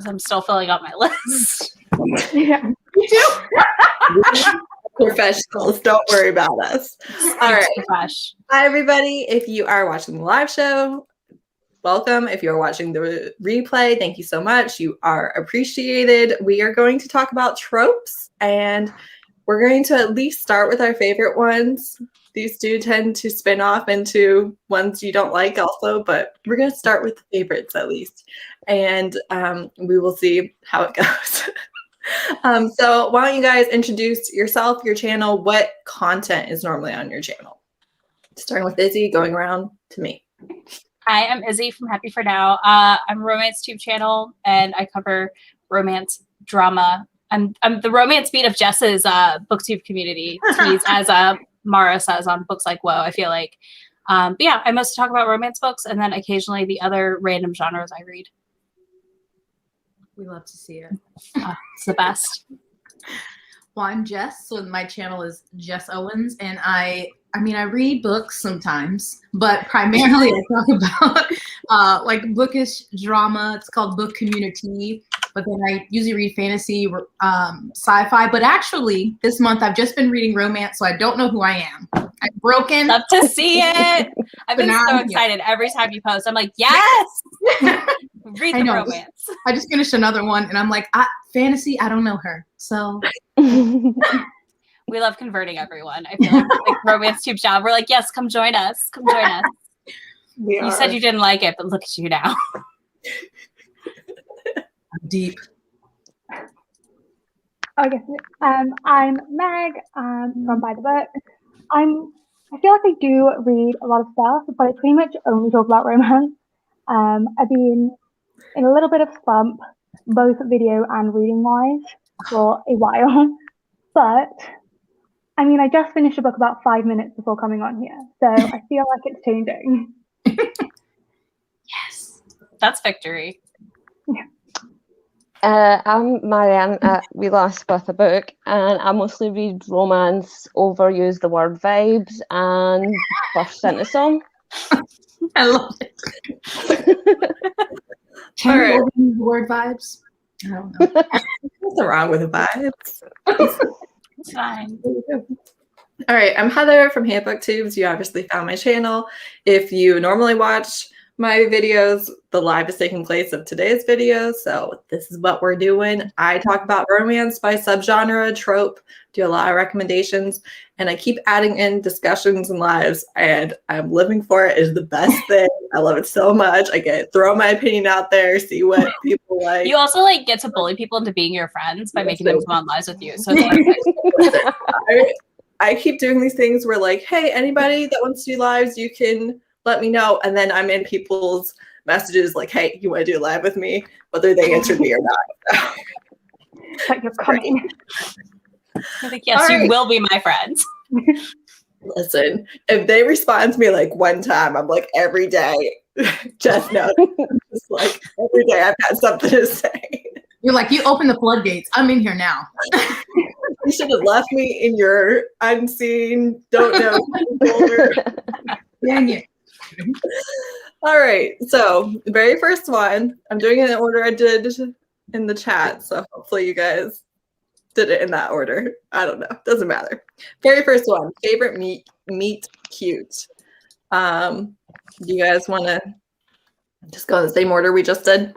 because I'm still filling out my list. Yeah. Me too. Professionals, don't worry about us. All right. Fresh. Hi, everybody. If you are watching the live show, welcome. If you're watching the replay, thank you so much. You are appreciated. We are going to talk about tropes, and we're going to at least start with our favorite ones. These do tend to spin off into ones you don't like also, but we're going to start with the favorites at least, and we will see how it goes. So why don't you guys introduce yourself, your channel, what content is normally on your channel? Starting with Izzy, going around to me. Hi, I'm Izzy from Happy For Now. I'm a romance tube channel, and I cover romance drama. I'm the romance beat of Jess's booktube community, tease, as Mara says on Books Like Whoa, I feel like. But yeah, I mostly talk about romance books, and then occasionally the other random genres I read. We love to see it. It's the best. Well, I'm Jess, so my channel is Jess Owens, and I read books sometimes, but primarily I talk about like bookish drama. It's called Book Community, but then I usually read fantasy, sci-fi. But actually, this month I've just been reading romance, so I don't know who I am. I'm broken. Love to see it. I've been so excited every time you post. I'm like, yes! Read the romance. I just finished another one, and I'm like, fantasy, I don't know her. So we love converting everyone. I feel like romance tube job. We're like, yes, come join us. Come join us. You said you didn't like it, but look at you now. Deep. Okay. I'm Meg from By the Book. I feel like I do read a lot of stuff, but I pretty much only talk about romance. I've been in a little bit of slump, both video and reading wise, for a while. But I mean, I just finished a book about 5 minutes before coming on here, so I feel like it's changing. Yes, that's victory. Yeah. I'm Marianne at We Last With a Book, and I mostly read romance, overuse the word vibes, and burst into song. I love it. Can you overuse the word vibes? I don't know. What's wrong with the vibes? It's fine. All right, I'm Heather from BooktUbes. You obviously found my channel. If you normally watch my videos, the live is taking place of today's video, so this is what we're doing. I talk about romance by subgenre, trope, do a lot of recommendations, and I keep adding in discussions and lives, and I'm living for it. It's the best thing. I love it so much. I get to throw my opinion out there, see what people like. You also like get to bully people into being your friends by making them come on lives with you. So it's perfect. I keep doing these things where like, hey, anybody that wants to do lives, you can let me know. And then I'm in people's messages like, hey, you want to do a live with me? Whether they answered me or not. But you're coming. I'm like, yes, you will be my friend. Listen, if they respond to me like one time, I'm like every day, just know. Just like every day I've got something to say. You're like, you open the floodgates. I'm in here now. You should have left me in your unseen, don't know folder. Dang it. All right, so the very first one, I'm doing it in the order I did in the chat, so hopefully you guys did it in that order. I don't know, doesn't matter. Very first one, favorite meet cute. Do you guys want to just go in the same order we just did?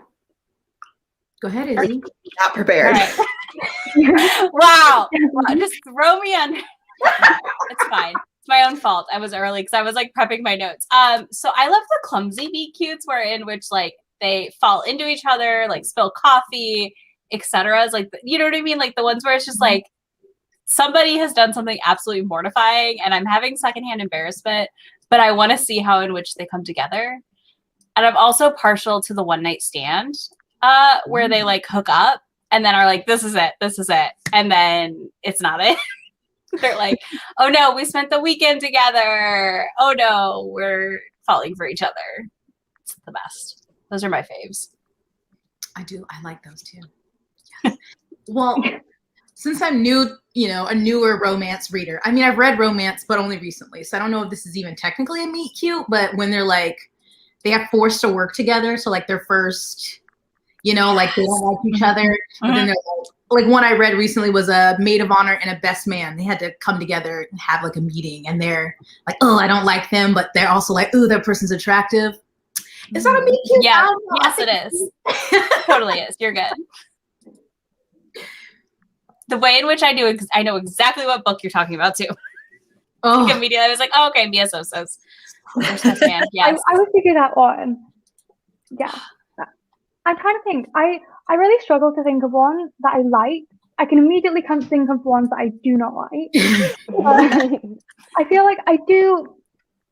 Go ahead, Izzy. Not prepared. Right. Wow. Just throw me on. It's fine. It's my own fault. I was early because I was like prepping my notes. So I love the clumsy meet cutes in which like they fall into each other, like spill coffee, etc. Like, you know what I mean? Like the ones where it's just like somebody has done something absolutely mortifying and I'm having secondhand embarrassment, but I want to see how in which they come together. And I'm also partial to the one night stand where they like hook up and then are like, this is it. And then it's not it. They're like, oh no, we spent the weekend together. Oh no, we're falling for each other. It's the best. Those are my faves. I like those too. Yes. Well, since I'm new, a newer romance reader. I mean, I've read romance, but only recently. So I don't know if this is even technically a meet cute, but when they're like, they have forced to work together. So like their first, you know, like they don't like each other. But then they're like one I read recently was a maid of honor and a best man. They had to come together and have like a meeting, and they're like, oh, I don't like them, but they're also like, oh, that person's attractive. Is that a meet cute? Yeah, yes, it is. Totally is. You're good. The way in which I know exactly what book you're talking about too. Oh, Like immediately I was like, oh, okay, Mia Sosa's best man. Yes. I would figure that one. Yeah. I'm trying to think. I really struggle to think of one that I like. I can immediately come to think of ones that I do not like. I feel like I do.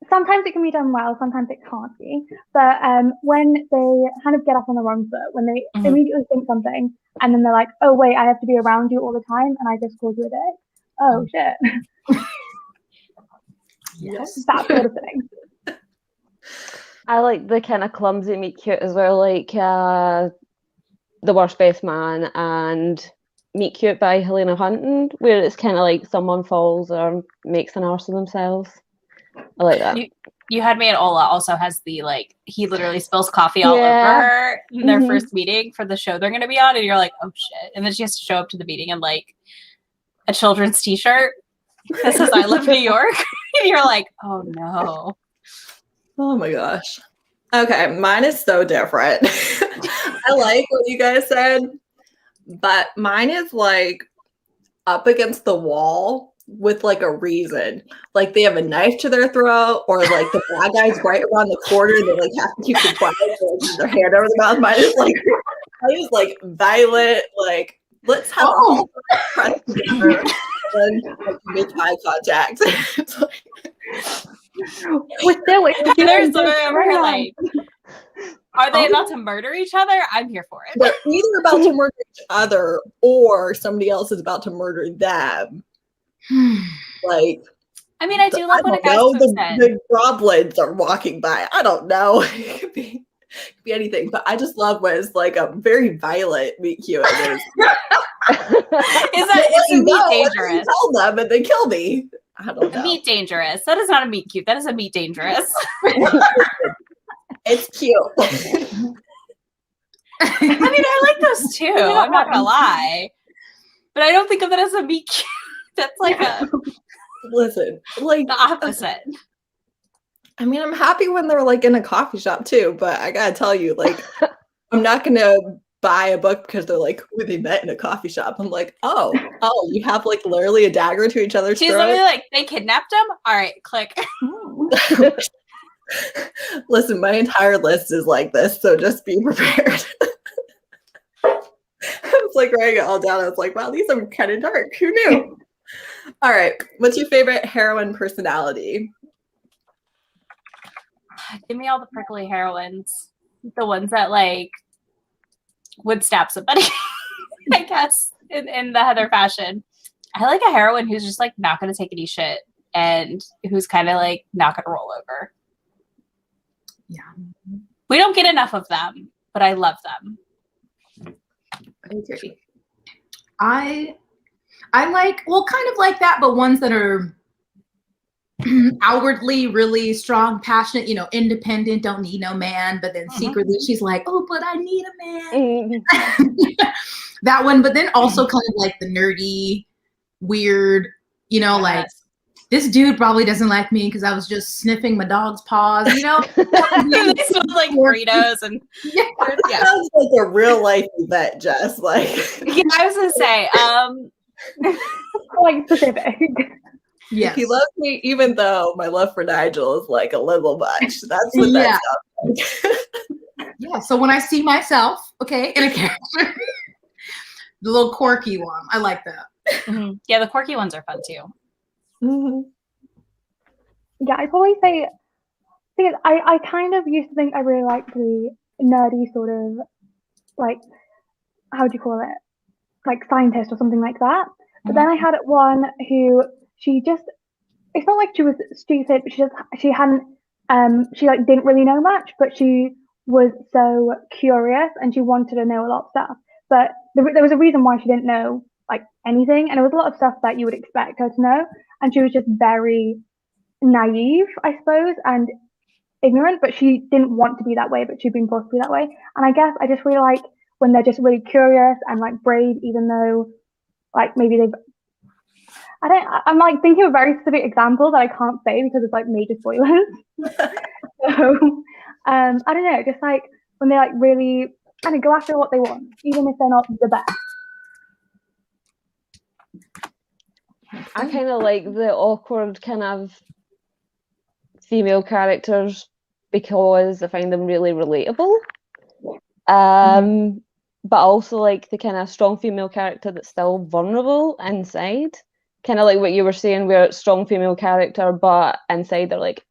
Sometimes it can be done well, sometimes it can't be. But when they kind of get off on the wrong foot, when they immediately think something, and then they're like, "Oh wait, I have to be around you all the time, and I just called you a dick." Oh shit. Yes. That sort of thing. I like the kind of clumsy meet cute as well, like The Worst Best Man and Meet Cute by Helena Hunton, where it's kind of like someone falls or makes an arse of themselves. I like that. You Had Me at Ola also has the like he literally spills coffee all over her in their first meeting for the show they're going to be on, and you're like, oh shit, and then she has to show up to the meeting in like a children's t-shirt that says I love New York, and you're like, oh no. Oh my gosh. Okay, mine is so different. I like what you guys said, but mine is like up against the wall with like a reason. Like they have a knife to their throat, or like the bad guy's right around the corner and they like have to keep the quiet, so, like, their hand over the mouth. Mine is like violent, like let's have a whole press together and like, make eye contact. There's like, are they about to murder each other? I'm here for it. They're either about to murder each other or somebody else is about to murder them. Like, I mean, I do love when a guy's the goblins are walking by. I don't know. It could be anything, but I just love when it's like a very violent meet cute. Is it meet dangerous? Tell them and they kill me. I don't know. Meet dangerous. That is not a meet cute. That is a meet dangerous. It's cute. I mean, I like those too. I'm not gonna lie, but I don't think of that as a meet cute. That's like listen, like the opposite. I mean, I'm happy when they're like in a coffee shop too, but I gotta tell you, like, I'm not gonna buy a book because they're like, who they met in a coffee shop. I'm like, oh, you have like literally a dagger to each other's She's throat. literally like, they kidnapped him. All right, click. Listen, my entire list is like this, so just be prepared. I was like writing it all down. I was like, wow, these are kind of dark. Who knew? All right, what's your favorite heroine personality? Give me all the prickly heroines, the ones that like would stab somebody. I guess in the Heather fashion. I like a heroine who's just like not going to take any shit and who's kind of like not going to roll over. Yeah, we don't get enough of them, but I love them. I agree. I like, well, kind of like that, but ones that are outwardly really strong, passionate, you know, independent, don't need no man, but then secretly she's like, oh, but I need a man. That one, but then also kind of like the nerdy, weird, you know, like this dude probably doesn't like me because I was just sniffing my dog's paws, you know? They smell like burritos and Sounds like a real life event, Jess. Like, yeah, I was gonna say, like specific. Yes. He loves me, even though my love for Nigel is like a little much. That's what that sounds like. Yeah. So when I see myself, okay, in a character, the little quirky one, I like that. Mm-hmm. Yeah, the quirky ones are fun too. Mm-hmm. Yeah, I'd probably say because I kind of used to think I really liked the nerdy sort of like, how do you call it? Like scientist or something like that. But then I had one who she just, it's not like she was stupid, but she hadn't, she like didn't really know much, but she was so curious and she wanted to know a lot of stuff. But there was a reason why she didn't know like anything. And it was a lot of stuff that you would expect her to know. And she was just very naive, I suppose, and ignorant, but she didn't want to be that way, but she'd been forced to be that way. And I guess I just really like when they're just really curious and like brave, even though like maybe I'm like thinking of a very specific example that I can't say because it's like major spoilers. So I don't know, just like when they like really kind of go after what they want, even if they're not the best. I kind of like the awkward kind of female characters because I find them really relatable. But also like the kind of strong female character that's still vulnerable inside. Kind of like what you were saying, where it's strong female character, but inside they're like,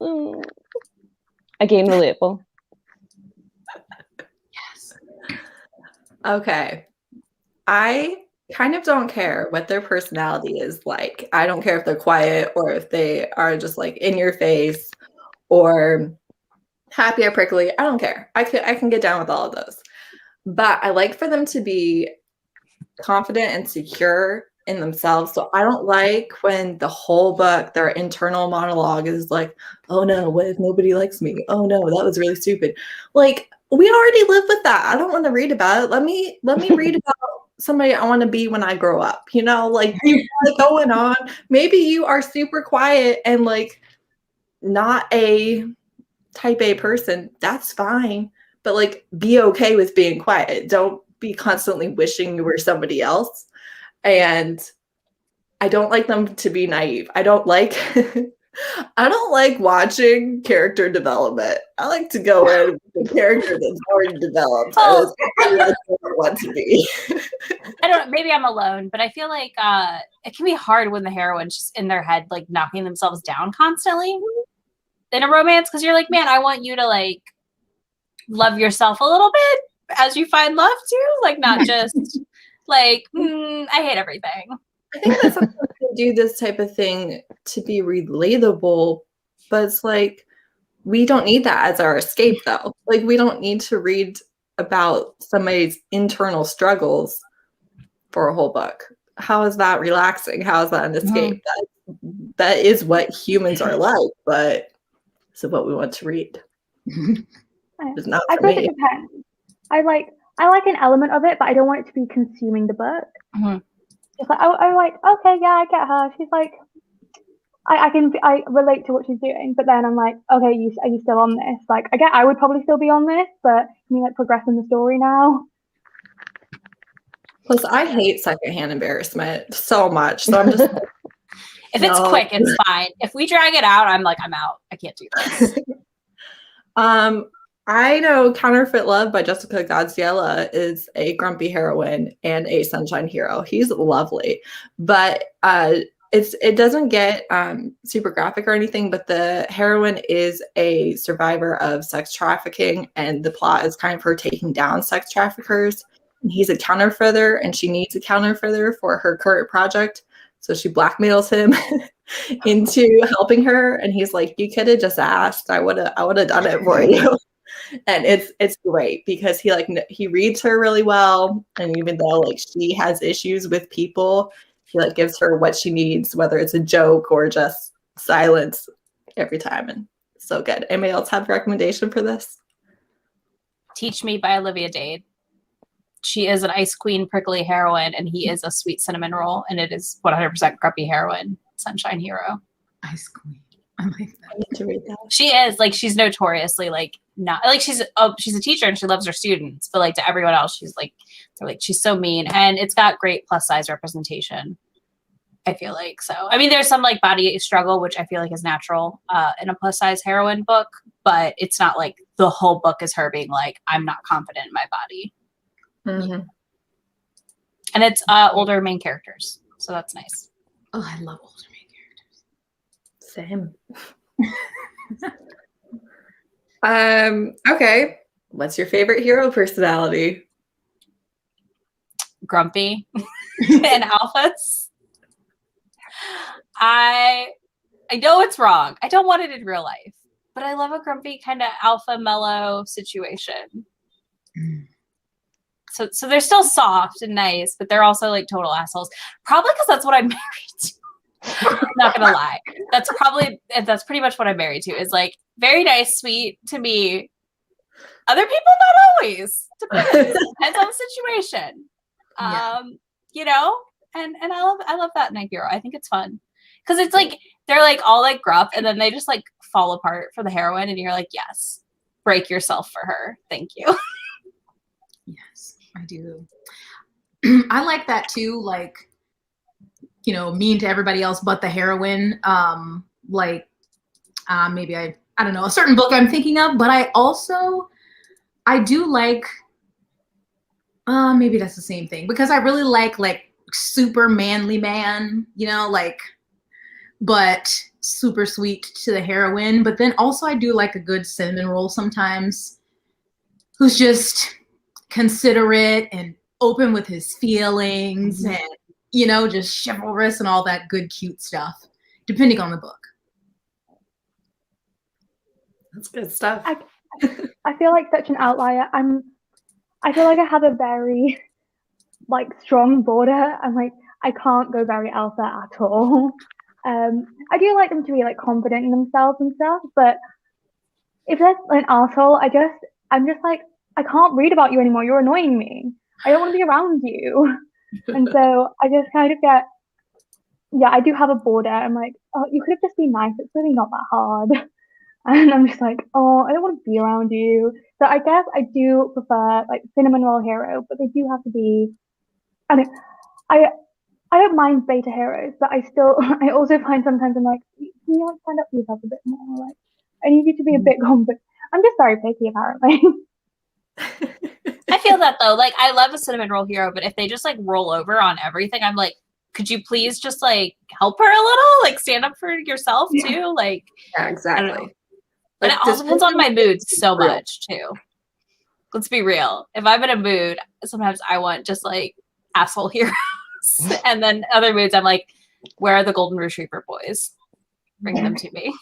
again, relatable. Yes. Okay. I kind of don't care what their personality is like. I don't care if they're quiet or if they are just like in your face or happy or prickly. I don't care. I can get down with all of those. But I like for them to be confident and secure in themselves. So I don't like when the whole book, their internal monologue is like, oh no, what if nobody likes me? Oh no, that was really stupid. Like, we already live with that. I don't want to read about it. Let me read about somebody I want to be when I grow up. You know, like you got it going on. Maybe you are super quiet and like not a type A person. That's fine. But like be okay with being quiet. Don't be constantly wishing you were somebody else. And I don't like them to be naive. I don't like watching character development. I like to go in with the character that's already developed. Oh. I don't want to be. I don't know, maybe I'm alone, but I feel like it can be hard when the heroine's just in their head, like knocking themselves down constantly in a romance, because you're like, man, I want you to like love yourself a little bit as you find love too, like not just like I hate everything. I think that sometimes we do this type of thing to be relatable, but it's like we don't need that as our escape though. Like we don't need to read about somebody's internal struggles for a whole book. How is that relaxing? How is that an escape? That is what humans are like, but it's what we want to read. It's not for me. It depends. I like an element of it, but I don't want it to be consuming the book. Just like I'm like, okay, yeah, I get her. She's like, I relate to what she's doing, but then I'm like, okay, are you still on this? Like, I would probably still be on this, but can you like progress in the story now? Plus, I hate secondhand embarrassment so much, so I'm just. If it's quick, it's fine. If we drag it out, I'm like, I'm out. I can't do this. I know Counterfeit Love by Jessica Gadziella is a grumpy heroine and a sunshine hero. He's lovely, but it doesn't get super graphic or anything, but the heroine is a survivor of sex trafficking, and the plot is kind of her taking down sex traffickers. And he's a counterfeiter, and she needs a counterfeiter for her current project. So she blackmails him into helping her, and he's like, "You could have just asked. I would have done it for you." And it's great because he reads her really well, and even though like she has issues with people, he like gives her what she needs, whether it's a joke or just silence every time. And so good. Anybody else have a recommendation for this? Teach Me by Olivia Dade. She is an ice queen, prickly heroine, and he is a sweet cinnamon roll, and it is 100% grumpy heroine, sunshine hero. Ice queen. I like that. I need to read that. She is like, she's notoriously like not like she's a teacher and she loves her students, but like to everyone else, she's like, they're like, she's so mean, and it's got great plus size representation. I feel like so. I mean, there's some like body struggle, which I feel like is natural in a plus size heroine book, but it's not like the whole book is her being like, I'm not confident in my body. Mm-hmm. And it's older main characters, so that's nice. Oh, I love older main characters. Same. Okay. What's your favorite hero personality? Grumpy and alphas. I know it's wrong. I don't want it in real life, but I love a grumpy kind of alpha mellow situation. So they're still soft and nice, but they're also like total assholes. Probably because that's what I'm married to. I'm not gonna lie. That's pretty much what I'm married to, is like very nice, sweet to me, Other people, not always. Depends on the situation. You know, and I love that in a hero. I think it's fun because it's like they're like all like gruff, and then they just like fall apart for the heroine, and you're like, yes, break yourself for her. Thank you. Yes, I do. I like that too. Like, you know, mean to everybody else but the heroine. Maybe I don't know, a certain book I'm thinking of, but I do like, maybe that's the same thing, because I really like super manly man, you know, like, but super sweet to the heroine. But then also I do like a good cinnamon roll sometimes, who's just considerate and open with his feelings and, you know, just chivalrous and all that good, cute stuff, depending on the book. That's good stuff. I feel like such an outlier. I feel like I have a very like strong border. I'm like, I can't go very alpha at all. I do like them to be like confident in themselves and stuff, but if they're an asshole, I'm just like, I can't read about you anymore. You're annoying me. I don't want to be around you. And so I just kind of get, I do have a border. I'm like, oh, you could have just been nice. It's really not that hard. And I'm just like, oh, I don't want to be around you. So I guess I do prefer like cinnamon roll hero, but they do have to be. I mean, I don't mind beta heroes, but I also find sometimes I'm like, can you like stand up for yourself a bit more? Like, I need you to be a bit confident. I'm just very picky apparently. I feel that though. Like, I love a cinnamon roll hero, but if they just like roll over on everything, I'm like, could you please just like help her a little? Like, stand up for yourself too. Like, yeah, exactly. And it also depends on my mood so much too. Let's be real. If I'm in a mood, sometimes I want just like asshole heroes. And then other moods, I'm like, where are the golden retriever boys? Bring them to me.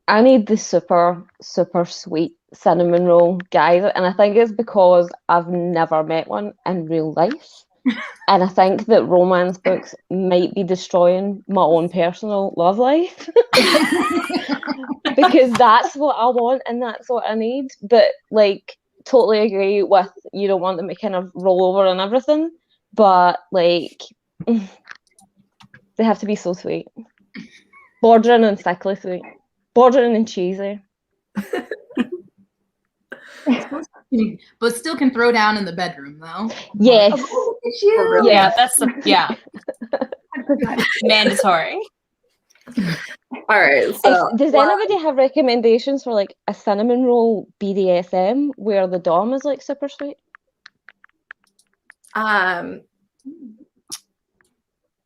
I need the super, super sweet cinnamon roll guys. And I think it's because I've never met one in real life. And I think that romance books might be destroying my own personal love life. Because that's what I want and that's what I need. But like, totally agree with, you don't want them to kind of roll over and everything. But like, they have to be so sweet. Bordering and sickly sweet. Bordering and cheesy. But still can throw down in the bedroom though. Yes. Yeah, that's mandatory. All right. So does anybody have recommendations for like a cinnamon roll BDSM where the dom is like super sweet?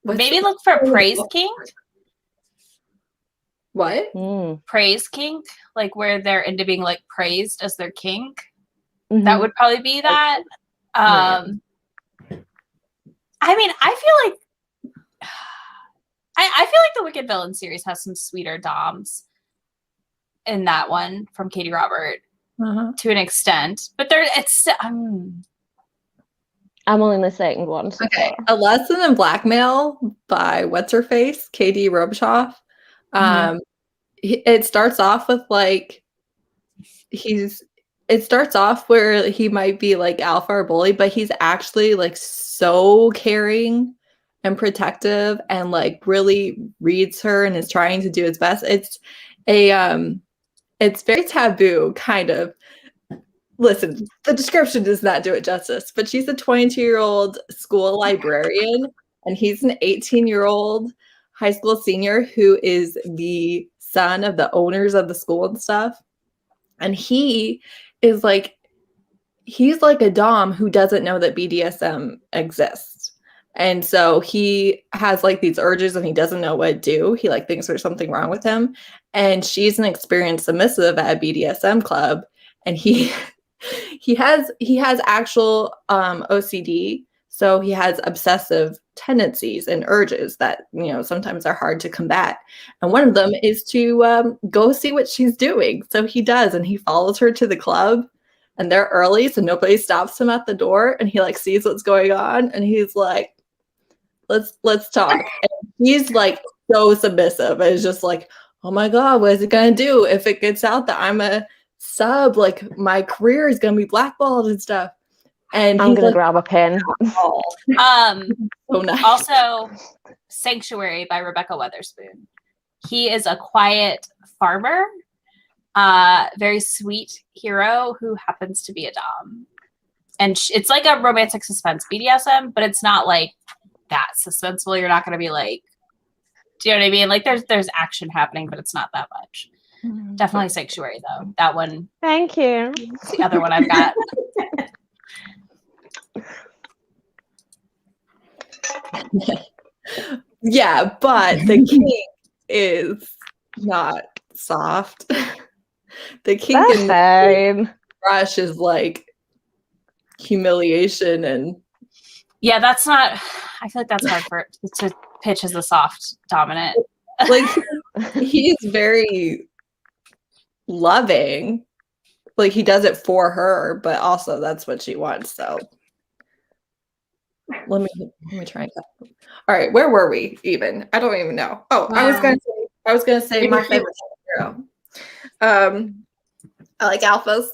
Maybe look for Praise King. What? Praise King, like where they're into being like praised as their king. That would probably be that. I mean, I feel like the Wicked Villain series has some sweeter doms in that one from Katie Robert to an extent, but I'm only in the second one. So okay, A Lesson in Blackmail by What's Her Face, Katie Robshoff. It starts off with like it starts off where he might be like alpha or bully, but he's actually like so caring and protective and like really reads her and is trying to do his best. It's very taboo, kind of. Listen, the description does not do it justice, but she's a 22-year-old school librarian and he's an 18-year-old high school senior who is the son of the owners of the school and stuff. And he's like a dom who doesn't know that BDSM exists. And so he has like these urges and he doesn't know what to do. He like thinks there's something wrong with him. And she's an experienced submissive at a BDSM club. And he has actual OCD. So he has obsessive tendencies and urges that, you know, sometimes are hard to combat. And one of them is to go see what she's doing. So he does, and he follows her to the club, and they're early, so nobody stops him at the door. And he like sees what's going on, and he's like, "Let's talk." And he's like so submissive. And it's just like, oh my God, what is it gonna do if it gets out that I'm a sub, like my career is gonna be blackballed and stuff. And I'm he's gonna like, grab a pen. oh, so nice. Also, Sanctuary by Rebecca Weatherspoon. He is a quiet farmer, very sweet hero who happens to be a dom. And it's like a romantic suspense BDSM, but it's not like that suspenseful. You're not going to be like, do you know what I mean? Like there's action happening, but it's not that much. Definitely Sanctuary though. That one. Thank you. It's the other one I've got. Yeah, but the kink is not soft. The kink That's in fine. Rush is like humiliation and Yeah, that's not. I feel like that's hard for to pitch as a soft dominant. like he's very loving. Like he does it for her, but also that's what she wants. So let me try and all right, where were we even? I don't even know. Oh, I was gonna say my favorite hero. I like alphas,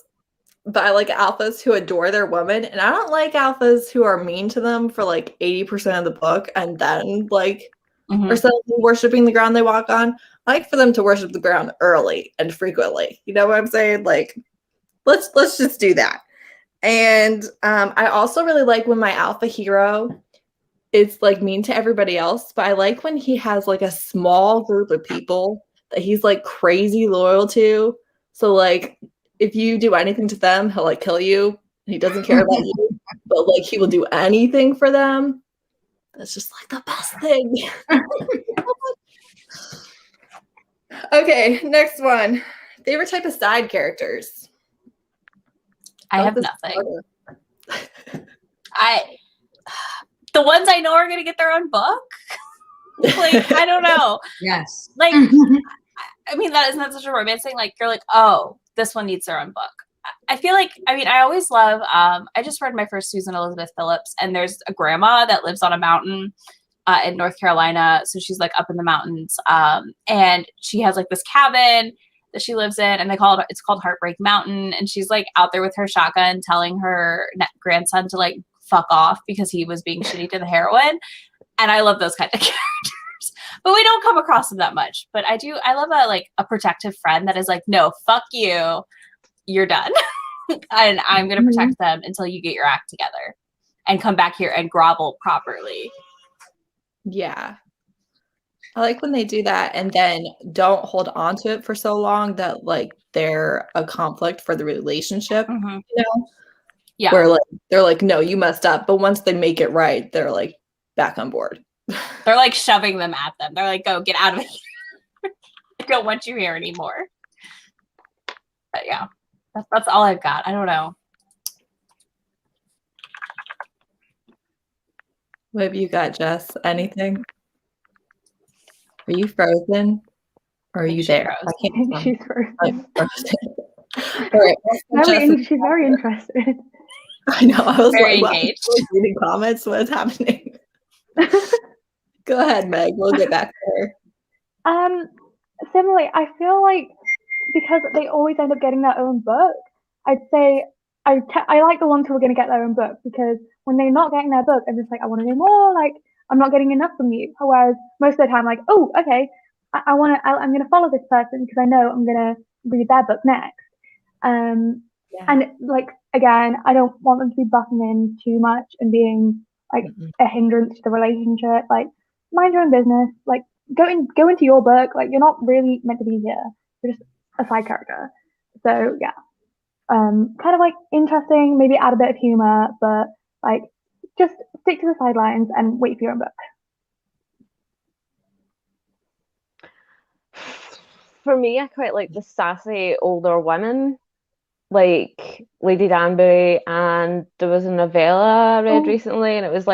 but I like alphas who adore their woman, and I don't like alphas who are mean to them for like 80% of the book and then like are suddenly worshiping the ground they walk on. I like for them to worship the ground early and frequently. You know what I'm saying? Like, let's just do that. And I also really like when my alpha hero is like mean to everybody else, but I like when he has like a small group of people that he's like crazy loyal to. So like if you do anything to them, he'll like kill you. He doesn't care about you, but like he will do anything for them. That's just like the best thing. Okay, next one. Favorite type of side characters. I have nothing. The ones I know are going to get their own book. Like, I don't know. Yes. Like, I mean, isn't that such a romance thing? Like, you're like, oh, this one needs their own book. I feel like, I mean, I always love, I just read my first Susan Elizabeth Phillips, and there's a grandma that lives on a mountain in North Carolina. So she's like up in the mountains. And she has like this cabin that she lives in, and it's called Heartbreak Mountain. And she's like out there with her shotgun telling her grandson to like fuck off because he was being shitty to the heroine. And I love those kind of characters, but we don't come across them that much. But I love a protective friend that is like, no, fuck you. You're done. And I'm going to protect them until you get your act together and come back here and grovel properly. Yeah. I like when they do that and then don't hold on to it for so long that like they're a conflict for the relationship, you know? Yeah. Where like they're like, no, you messed up. But once they make it right, they're like back on board. They're like shoving them at them. They're like, go get out of here. I don't want you here anymore. But yeah, that's all I've got. I don't know. What have you got, Jess? Anything? Are you frozen? Or are you there? I think she's frozen. I'm frozen. All right. She's very interested. I know. I was Very like, engaged. reading comments. What is happening? Go ahead, Meg. We'll get back to her. Similarly, I feel like because they always end up getting their own book, I'd say I like the ones who are going to get their own book, because when they're not getting their book, I'm just like, I want to know more. Like, I'm not getting enough from you. Whereas most of the time, like, oh, okay, I'm going to follow this person because I know I'm going to read their book next. And like, again, I don't want them to be butting in too much and being like a hindrance to the relationship. Like, mind your own business. Like, go into your book. Like, you're not really meant to be here. You're just a side character. So yeah, kind of like interesting. Maybe add a bit of humor, but like just stick to the sidelines and wait for your own book. For me, I quite like the sassy older women, like Lady Danbury, and there was a novella I read recently, and it was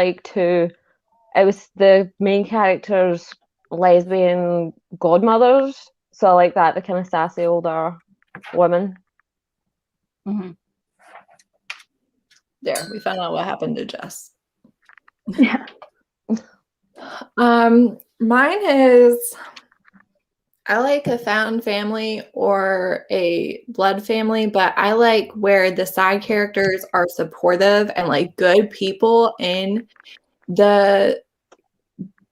the main character's lesbian godmothers. So I like that, the kind of sassy older women. There, we found out what happened to Jess. Yeah. Mine is, I like a found family or a blood family, but I like where the side characters are supportive and like good people in the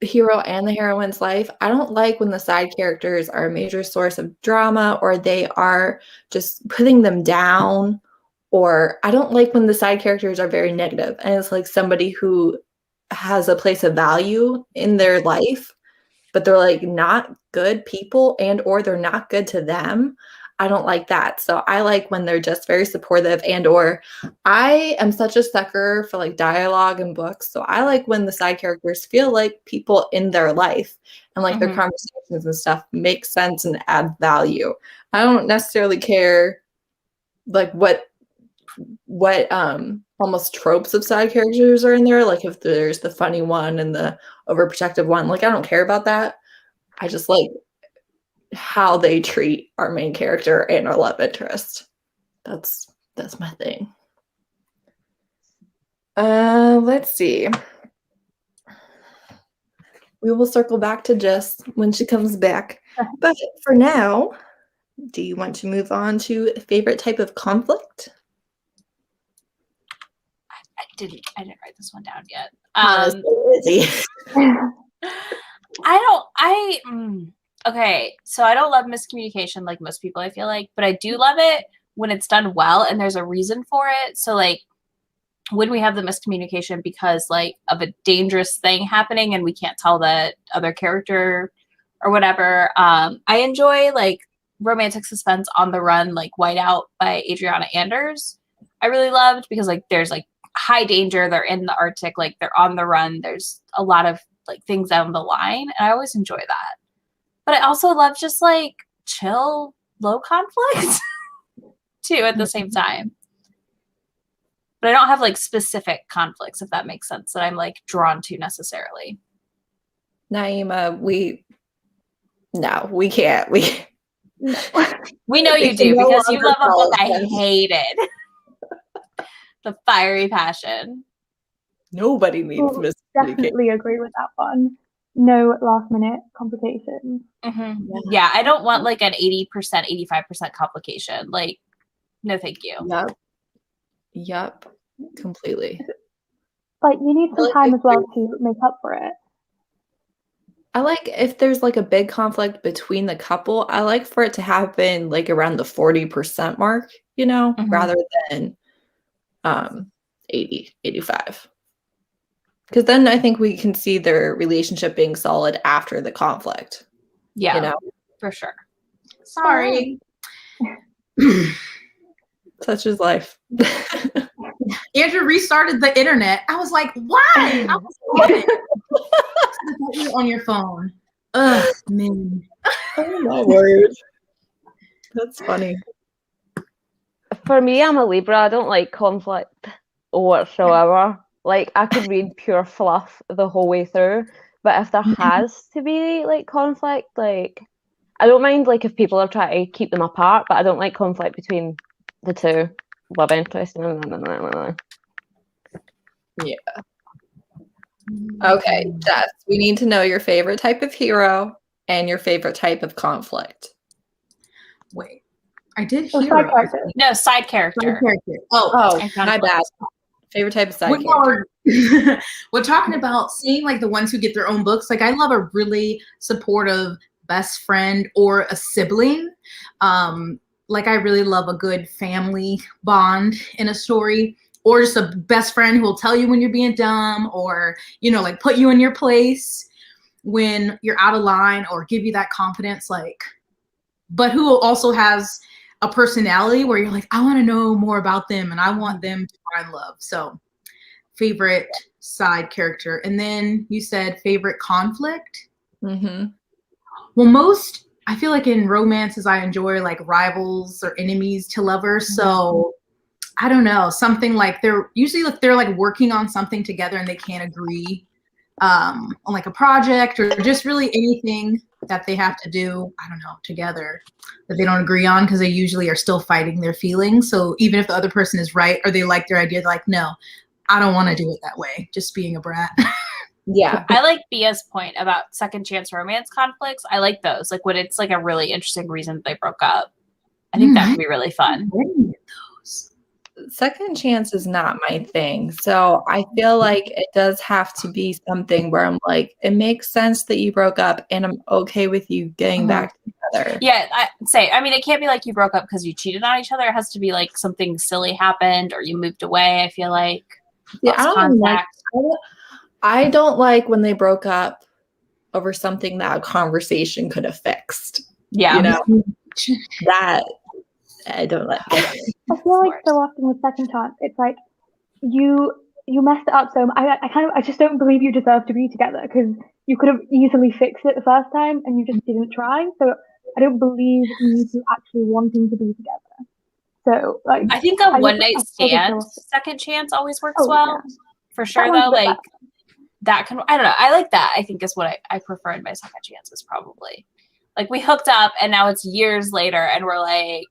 hero and the heroine's life. I don't like when the side characters are a major source of drama or they are just putting them down, or I don't like when the side characters are very negative and it's like somebody who has a place of value in their life, but they're like not good people and or they're not good to them. I don't like that. So I like when they're just very supportive and or I am such a sucker for like dialogue and books. So I like when the side characters feel like people in their life and like their conversations and stuff make sense and add value. I don't necessarily care like what almost tropes of side characters are in there. Like if there's the funny one and the overprotective one, like I don't care about that. I just like how they treat our main character and our love interest. That's my thing. Let's see. We will circle back to Jess when she comes back. But for now, do you want to move on to favorite type of conflict? I didn't write this one down yet. Okay, so I don't love miscommunication like most people, I feel like, but I do love it when it's done well and there's a reason for it. So like when we have the miscommunication because like of a dangerous thing happening and we can't tell the other character or whatever. I enjoy like romantic suspense on the run, like Whiteout by Adriana Anders. I really loved because like there's like high danger, they're in the Arctic, like they're on the run, there's a lot of like things down the line, and I always enjoy that. But I also love just like chill, low conflict too at the same time. But I don't have like specific conflicts, if that makes sense, that I'm like drawn to necessarily. Naima, we can't. We know you do because you love a book I hated. The Fiery Passion. Nobody needs miscommunication. Definitely agree with that one. No last minute complications. Yeah, I don't want like an 80%, 85% complication. Like, no, thank you. Yep. Completely. Like you need some time as well to make up for it. I like if there's like a big conflict between the couple, I like for it to happen like around the 40% mark, you know, rather than 80, 85. Because then I think we can see their relationship being solid after the conflict. Yeah, you know? For sure. Sorry. Such is life. Andrew restarted the internet. I was like, why? I was on it. On your phone. Ugh, man. Oh my word. That's funny. For me, I'm a Libra. I don't like conflict whatsoever. Like, I could read pure fluff the whole way through, but if there has to be, like, conflict, like, I don't mind, like, if people are trying to keep them apart, but I don't like conflict between the two love interests. Yeah. Okay, Jess, we need to know your favorite type of hero and your favorite type of conflict. Wait, I did Oh, hero. side character. No, side character. Oh, my bad. Favorite type of side character. We're talking about seeing like the ones who get their own books. Like I love a really supportive best friend or a sibling. Like I really love a good family bond in a story, or just a best friend who will tell you when you're being dumb, or, you know, like put you in your place when you're out of line, or give you that confidence, like, but who also has a personality where you're like, I want to know more about them and I want them to find love. So favorite side character. And then you said favorite conflict. Well, I feel like in romances, I enjoy like rivals or enemies to lovers. So I don't know, something like they're like working on something together and they can't agree on like a project or just really anything that they have to do, I don't know, together that they don't agree on, because they usually are still fighting their feelings. So even if the other person is right or they like their idea, they're like, no, I don't want to do it that way. Just being a brat. Yeah. I like Bia's point about second chance romance conflicts. I like those. Like when it's like a really interesting reason that they broke up. I think that would be really fun. Second chance is not my thing. So I feel like it does have to be something where I'm like, it makes sense that you broke up and I'm okay with you getting back together. Yeah, I mean, it can't be like you broke up because you cheated on each other. It has to be like something silly happened or you moved away, I feel like. Yeah, I don't like when they broke up over something that a conversation could have fixed. Yeah. You know, that I don't like. I feel like so often with second chance, it's like you messed it up so I just don't believe you deserve to be together because you could have easily fixed it the first time and you just didn't try. So I don't believe in you actually wanting to be together. So like I think a one night stand second chance always works well. Yeah. For sure though, like that can I don't know. I like that. I think is what I prefer in my second chances probably. Like we hooked up and now it's years later and we're like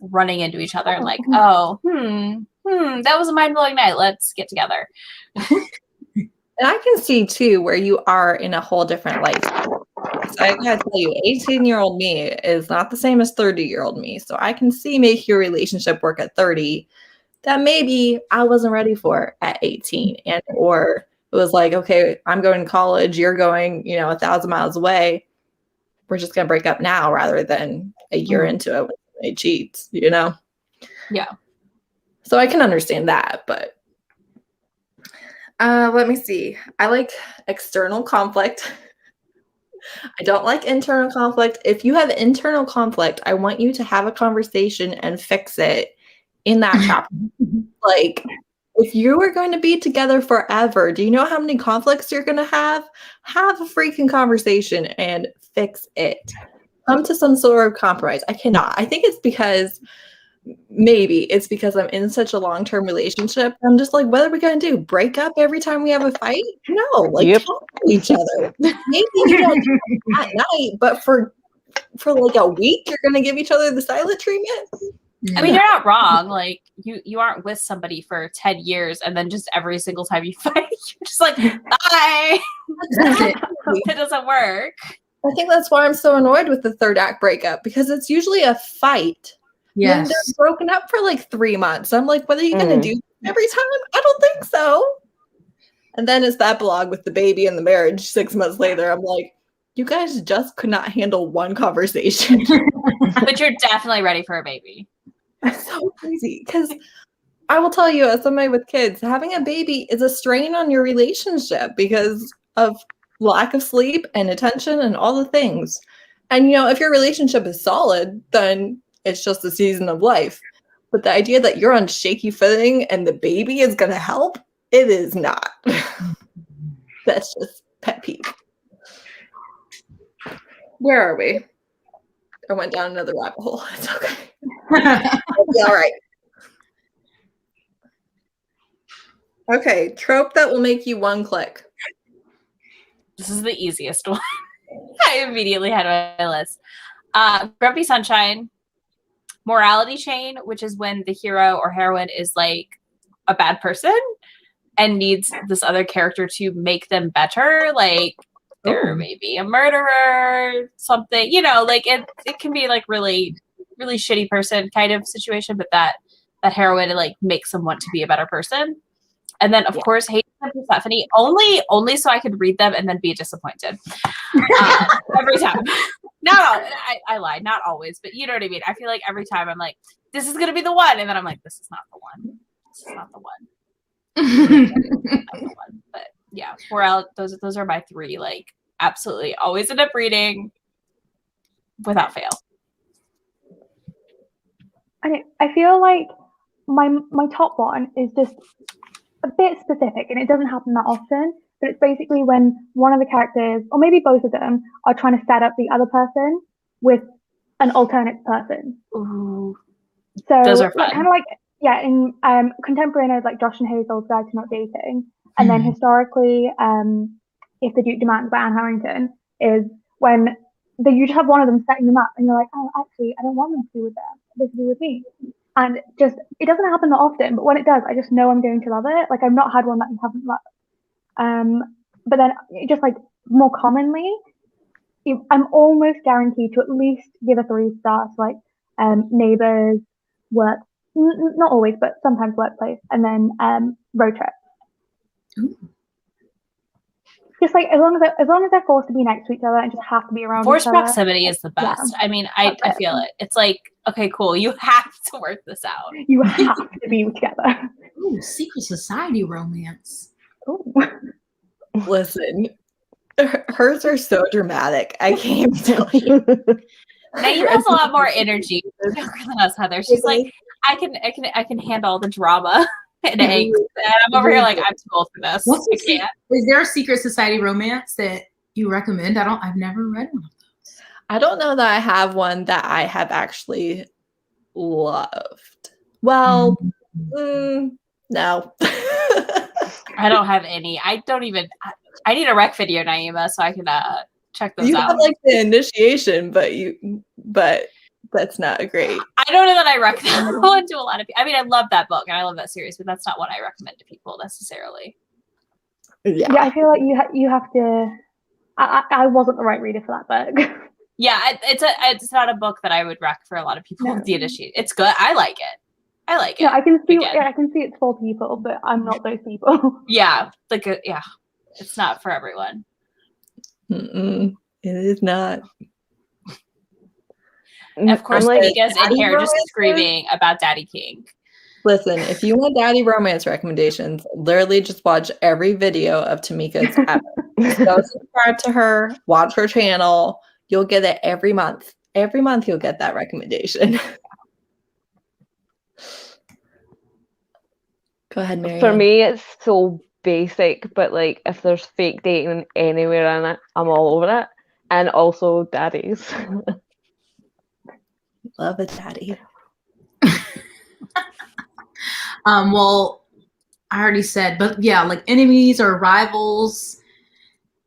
running into each other and like, that was a mind-blowing night. Let's get together. And I can see too where you are in a whole different life. So I gotta tell you, 18-year-old me is not the same as 30-year-old me. So I can see make your relationship work at 30 that maybe I wasn't ready for at 18. And or it was like, okay, I'm going to college, you're going, 1,000 miles away. We're just gonna break up now rather than a year into it when they cheat, Yeah. So I can understand that, but let me see. I like external conflict. I don't like internal conflict. If you have internal conflict, I want you to have a conversation and fix it in that chapter. Like, if you are going to be together forever, do you know how many conflicts you're going to have? Have a freaking conversation and fix it. Come to some sort of compromise. I cannot. I think it's because I'm in such a long-term relationship. I'm just like, what are we going to do? Break up every time we have a fight? No, like talk to each other. Maybe you don't do it at night, but for like a week, you're going to give each other the silent treatment. I mean, you're not wrong. Like you aren't with somebody for 10 years and then just every single time you fight, you're just like, bye. It doesn't work. I think that's why I'm so annoyed with the third act breakup because it's usually a fight. Yes. When they're broken up for like 3 months. I'm like, what are you going to do every time? I don't think so. And then it's that blog with the baby and the marriage 6 months later. I'm like, you guys just could not handle one conversation. But you're definitely ready for a baby. That's so crazy. Because I will tell you, as somebody with kids, having a baby is a strain on your relationship because of lack of sleep and attention and all the things. And, if your relationship is solid, then it's just a season of life. But the idea that you're on shaky footing and the baby is going to help, it is not. That's just pet peeve. Where are we? I went down another rabbit hole. It's okay. It'll be all right. Okay, trope that will make you one click. This is the easiest one. I immediately had my list. Grumpy Sunshine. Morality chain, which is when the hero or heroine is like a bad person and needs this other character to make them better. Like they're maybe a murderer, something, like it can be like really, really shitty person kind of situation, but that heroine like makes them want to be a better person. And then of course, Hate and Persephone, only so I could read them and then be disappointed. Every time. No, I lied. Not always, but you know what I mean? I feel like every time I'm like, this is going to be the one. And then I'm like, this is not the one. This is not the one. Not the one. But yeah, those are my three, like absolutely always end up reading without fail. I feel like my top one is just a bit specific and it doesn't happen that often. But it's basically when one of the characters, or maybe both of them, are trying to set up the other person with an alternate person. Ooh. So those are fun. Kind of like, in contemporary, like Josh and Hazel's Guide to Not Dating. And then historically, If the Duke Demands by Anne Harrington, is when you just have one of them setting them up and you're like, oh, actually, I don't want them to be with them. They should be with me. And just, it doesn't happen that often, but when it does, I just know I'm going to love it. Like, I've not had one that I haven't loved. but then just like more commonly, I'm almost guaranteed to at least give a 3 star. So like neighbors, work, not always, but sometimes workplace, and then road trip. Ooh. Just like as long as they're forced to be next to each other and just have to be around Forced each other. proximity is the best. Yeah, I mean, I feel it. It's like, okay, cool. You have to work this out. you have to be together. Ooh, secret society romance. Ooh. Listen, hers are so dramatic. I can't even tell you. Naima has a lot more energy than us, Heather. She's like, I can handle all the drama and angst. And I'm over here like, I'm too old for this. Is there a secret society romance that you recommend? I've never read one of those. I don't know that I have one that I have actually loved. Well, no. I don't have any. I need a rec video, Naima, so I can check those You out. have like the initiation, but that's not great. I don't know that I recommend one to a lot of people. I mean, I love that book and I love that series, but that's not what I recommend to people necessarily. Yeah, I feel like you have to. I wasn't the right reader for that book. Yeah, it's not a book that I would rec for a lot of people. No. The initiate, it's good. I like it. Yeah, I can see it's for people, but I'm not those people. Yeah, it's not for everyone. It is not. And of course, like, Mika's in here just romance screaming about Daddy King. Listen, if you want daddy romance recommendations, literally just watch every video of Tamika's ever. Go subscribe to her, watch her channel. You'll get it every month. Every month you'll get that recommendation. Go ahead, Marianne. For me, it's so basic, but like if there's fake dating anywhere in it, I'm all over it. And also daddies. Love a daddy. Well, I already said, but yeah, like enemies or rivals,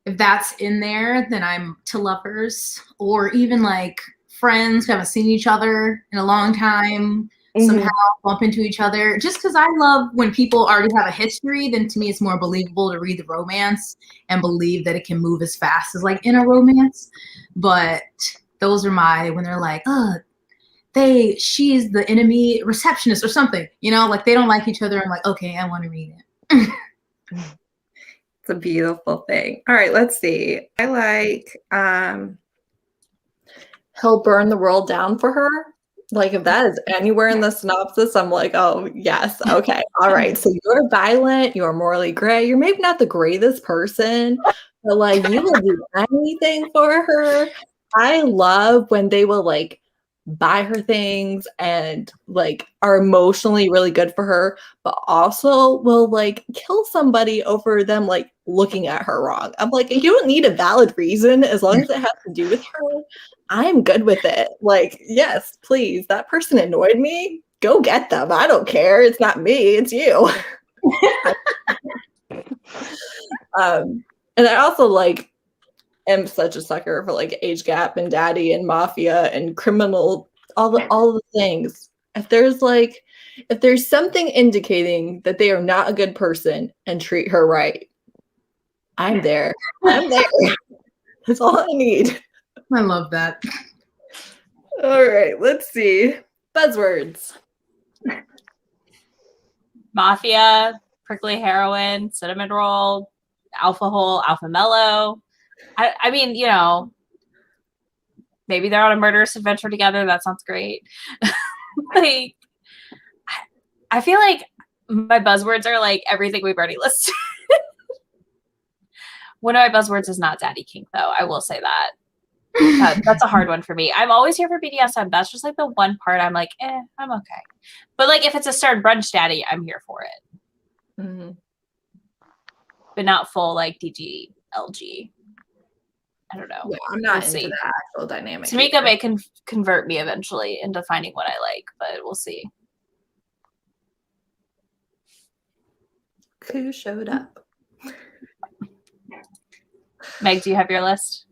if that's in there, then I'm to lovers, or even like friends who haven't seen each other in a long time, somehow bump into each other. Just because I love when people already have a history, then to me it's more believable to read the romance and believe that it can move as fast as like in a romance. But those are when they're like, oh, she's the enemy receptionist or something, like they don't like each other. I'm like, okay, I want to read it. It's a beautiful thing. All right, let's see. I like he'll burn the world down for her. Like if that is anywhere in the synopsis, I'm like, oh yes, okay, all right. So you're violent, you're morally gray, you're maybe not the greatest person, but like you will do anything for her. I love when they will like buy her things and like are emotionally really good for her, but also will like kill somebody over them like looking at her wrong. I'm like, you don't need a valid reason as long as it has to do with her. I'm good with it. Like, yes, please. That person annoyed me. Go get them. I don't care. It's not me. It's you. And I also like am such a sucker for like age gap and daddy and mafia and criminal, all the things. If there's something indicating that they are not a good person and treat her right, I'm there. I'm there. That's all I need. I love that. All right, let's see. Buzzwords. Mafia, prickly heroin, cinnamon roll, alpha hole, alpha mellow. I mean, maybe they're on a murderous adventure together. That sounds great. Like, I feel like my buzzwords are like everything we've already listed. One of my buzzwords is not Daddy King, though. I will say that. That's a hard one for me. I'm always here for BDSM. That's just like the one part I'm like, I'm okay. But like if it's a stern brunch daddy, I'm here for it. Mm-hmm. But not full like DG, LG. I don't know. Yeah, I'm not into the actual dynamic. Tamika may convert me eventually into finding what I like, but we'll see. Who showed up? Meg, do you have your list?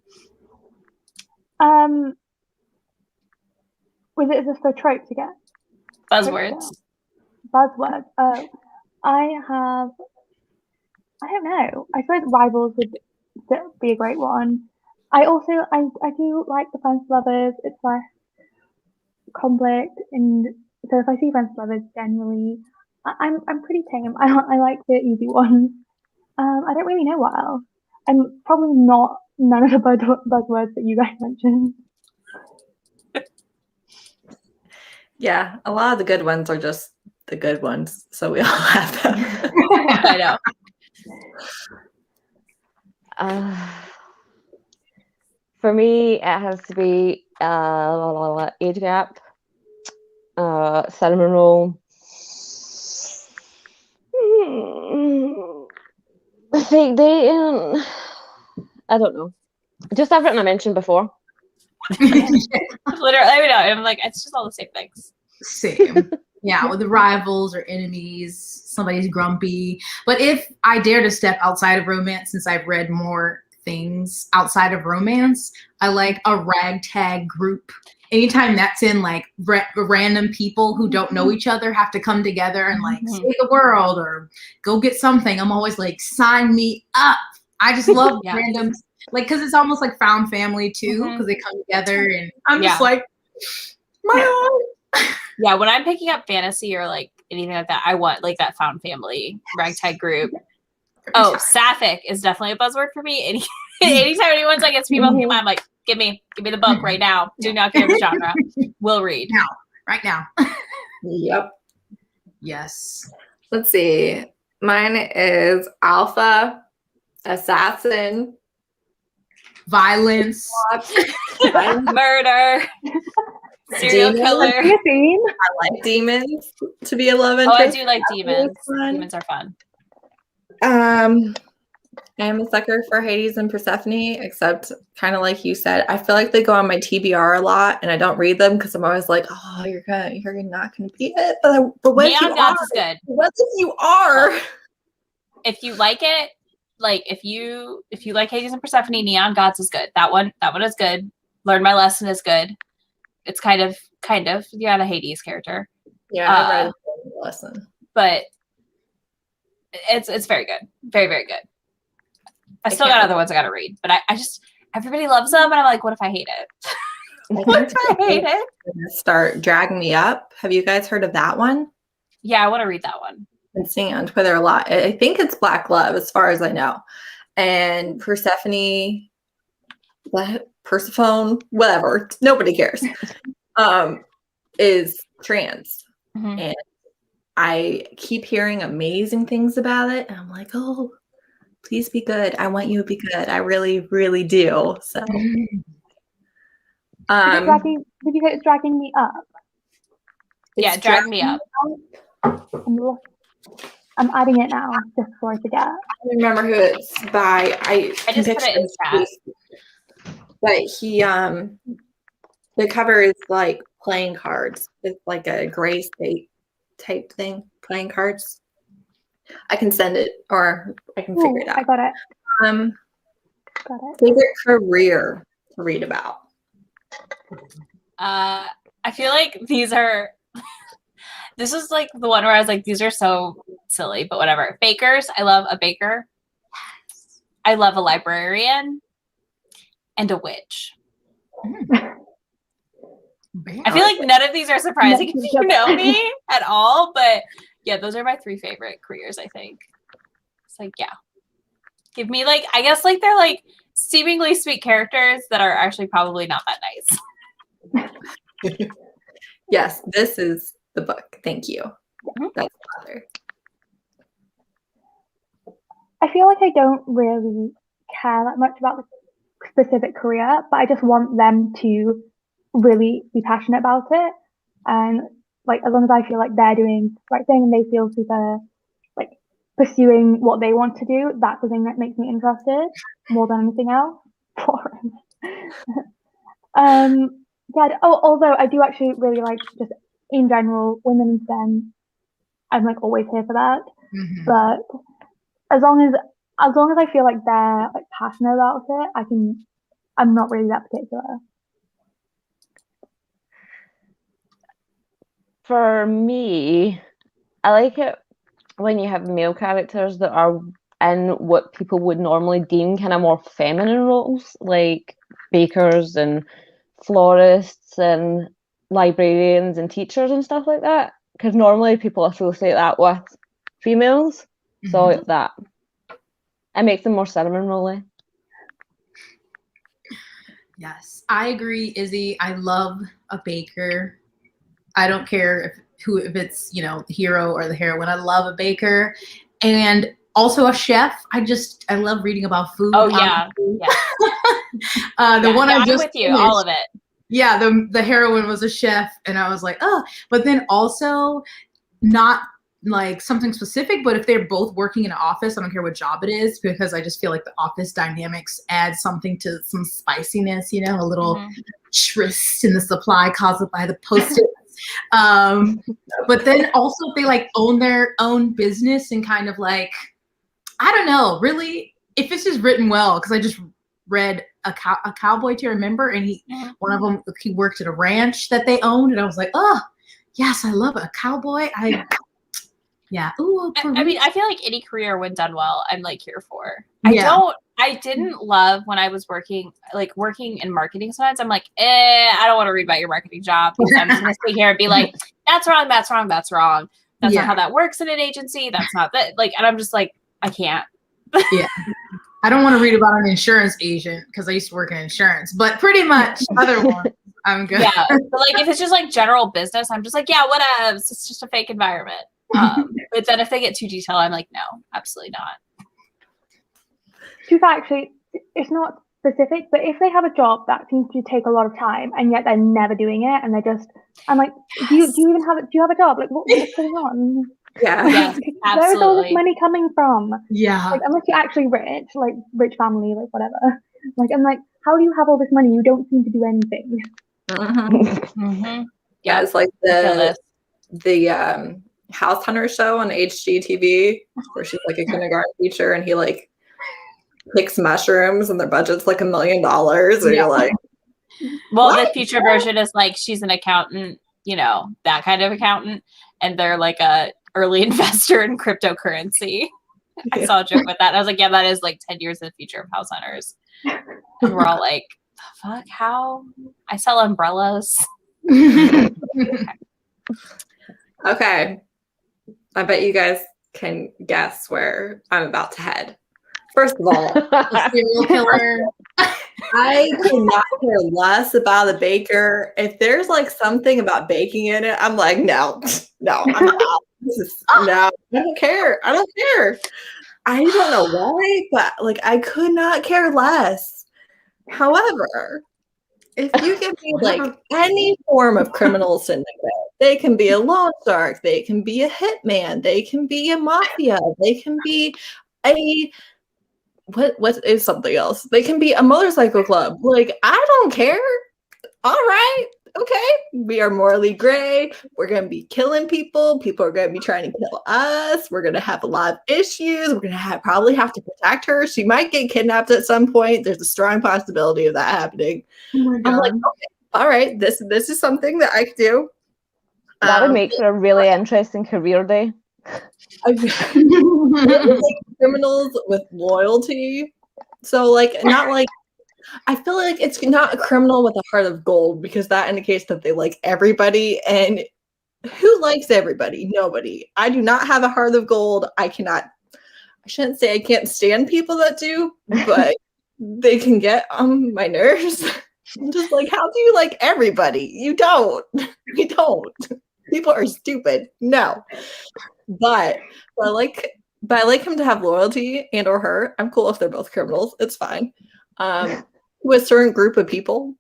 Is this for tropes again? Buzzwords. Buzzwords. Oh, I have I don't know. I suppose Rivals would still be a great one. I do like the Friends to Lovers. It's less conflict, and so if I see Friends to Lovers, generally, I'm pretty tame. I like the easy ones. I don't really know what else. And probably not none of the buzzwords that you guys mentioned. Yeah, a lot of the good ones are just the good ones, so we all have them. I know. For me, it has to be age gap, cinnamon roll, fake dating. I don't know. Just everything I mentioned before. Literally, I mean, I'm like, it's just all the same things. Same. Yeah, with the rivals or enemies, somebody's grumpy. But if I dare to step outside of romance, since I've read more things outside of romance, I like a ragtag group. Anytime that's in like random people who don't know each other have to come together and like save the world or go get something, I'm always like, sign me up. I just love random, like, because it's almost like found family too, because they come together and I'm just like, my heart. Yeah, when I'm picking up fantasy or like anything like that, I want like that found family ragtag group. Oh, sapphic is definitely a buzzword for me. Anytime anyone's like, it's female theme, I'm like, give me the book right now. Do not care the genre. We'll read. Now, right now. Yep. Yes. Let's see. Mine is alpha, assassin, violence, murder, serial killer. I like demons to be a love interest. Oh, I do like demons. Demons are fun. I am a sucker for Hades and Persephone, except kind of like you said, I feel like they go on my TBR a lot, and I don't read them because I'm always like, oh, you're not gonna be it. But what if you are? Is good. What if you are? If you like it, like if you like Hades and Persephone, Neon Gods is good. That one is good. Learn My Lesson is good. It's kind of the Hades character. Yeah, I read Lesson, but it's very good, very very good. I still got other ones I got to read, but I just everybody loves them, and I'm like, what if I hate it? What if I hate it? Start Drag Me Up. Have you guys heard of that one? Yeah, I want to read that one. Been seeing on Twitter a lot. I think it's Black Love, as far as I know, and Persephone, Persephone, whatever. Nobody cares. Is trans, and I keep hearing amazing things about it, and I'm like, oh, please be good. I want you to be good. I really, really do. So, did you say it's dragging me up? Yeah, drag me up. I'm adding it now, just before I forget. I don't remember who it's by. I just put it in the chat. But he, the cover is like playing cards. It's like a gray state type thing, playing cards. I can send it, or I can figure it out. I got it. Got it. Favorite career to read about? I feel like this is like the one where I was like, these are so silly, but whatever. Bakers. I love a baker. I love a librarian and a witch. I feel like none of these are surprising if you know me at all, but yeah, those are my three favorite careers, I think. It's like, yeah. Give me like, I guess like they're like seemingly sweet characters that are actually probably not that nice. Yes, this is the book. Thank you. That's the author. I feel like I don't really care that much about the specific career, but I just want them to really be passionate about it. And like, as long as I feel like they're doing the right thing and they feel super like pursuing what they want to do, that's the thing that makes me interested more than anything else. Although I do actually really like just in general women in STEM. I'm like always here for that. But as long as I feel like they're like passionate about it, I'm not really that particular. For me, I like it when you have male characters that are in what people would normally deem kind of more feminine roles, like bakers and florists and librarians and teachers and stuff like that. Because normally people associate that with females. So that it makes them more cinnamon rolly. Yes, I agree, Izzy. I love a baker. I don't care if it's, you know, the hero or the heroine. I love a baker. And also a chef. I love reading about food. Oh yeah. The one I I'm just with you, finished, all of it. Yeah, the heroine was a chef, and I was like, oh, but then also not like something specific, but if they're both working in an office, I don't care what job it is, because I just feel like the office dynamics add something to some spiciness, you know, a little tryst in the supply caused by the post-it. But then also if they like own their own business and kind of like, I don't know, really, if this is written well, because I just read a Cowboy to Remember, and one of them, he worked at a ranch that they owned, and I was like, oh yes, I love a cowboy. Yeah. Ooh, I mean, I feel like any career when done well, I'm like here for. Yeah. I didn't love when I was working in marketing sometimes. I'm like, I don't want to read about your marketing job, because I'm just gonna sit here and be like, that's wrong, that's wrong, that's wrong. That's not how that works in an agency. That's not that, like, and I'm just like, I can't. Yeah. I don't want to read about an insurance agent because I used to work in insurance, but pretty much other ones, I'm good. Yeah. But like if it's just like general business, I'm just like, yeah, whatever. It's just a fake environment. But then if they get too detailed, I'm like, no, absolutely not. Actually, it's not specific, but if they have a job that seems to take a lot of time and yet they're never doing it, and I'm like, do you have a job? Like, what's going on? Yeah. Yes, absolutely. Where is all this money coming from? Yeah. Like, unless you're actually rich, like rich family, like whatever. Like, I'm like, how do you have all this money? You don't seem to do anything. Yeah, it's like the House Hunter show on HGTV, where she's like a kindergarten teacher, and he like picks mushrooms, and their budget's like $1 million, and you're like, well, what? the future version is like she's an accountant, you know, that kind of accountant, and they're like a early investor in cryptocurrency. I saw a joke with that. I was like, yeah, that is like 10 years in the future of House Hunters. And we're all like, the fuck, how? I sell umbrellas. Okay. I bet you guys can guess where I'm about to head. First of all, A serial killer. I could not care less about a baker. If there's like something about baking in it, I'm like, no, I'm out. No, I don't care. I don't know why, but like I could not care less. However, if you give me like any form of criminal syndicate, they can be a loan shark, they can be a hitman, they can be a mafia, they can be a what is something else? They can be a motorcycle club. Like, I don't care. All right. Okay. We are morally gray. We're going to be killing people. People are going to be trying to kill us. We're going to have a lot of issues. We're going to probably have to protect her. She might get kidnapped at some point. There's a strong possibility of that happening. Oh my God. I'm like, okay, all right. This is something that I could do. That would make for a really interesting career day. Like criminals with loyalty. So like not like I feel like it's not a criminal with a heart of gold, because that indicates that they like everybody, and who likes everybody? Nobody. I do not have a heart of gold. I shouldn't say I can't stand people that do, but they can get on my nerves. I'm just like, how do you like everybody? You don't. You don't. People are stupid. No. But I like him to have loyalty, and or her. I'm cool if they're both criminals. It's fine. To a certain group of people.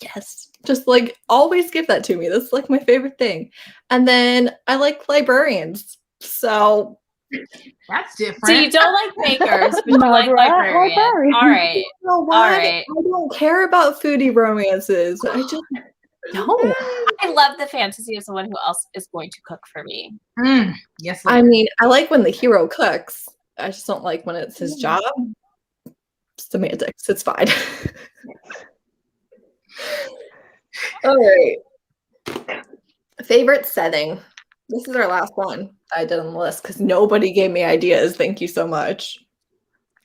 Yes. Just like always give that to me. That's like my favorite thing. And then I like librarians. So That's different. So you don't like bakers, but you like librarians. All right. You know what? All right. I don't care about foodie romances. I just don't. I love the fantasy of someone who else is going to cook for me. Yes. I mean, I like when the hero cooks. I just don't like when it's his job. Semantics. It's fine. All right. Favorite setting. This is our last one. I did on the list because nobody gave me ideas. Thank you so much.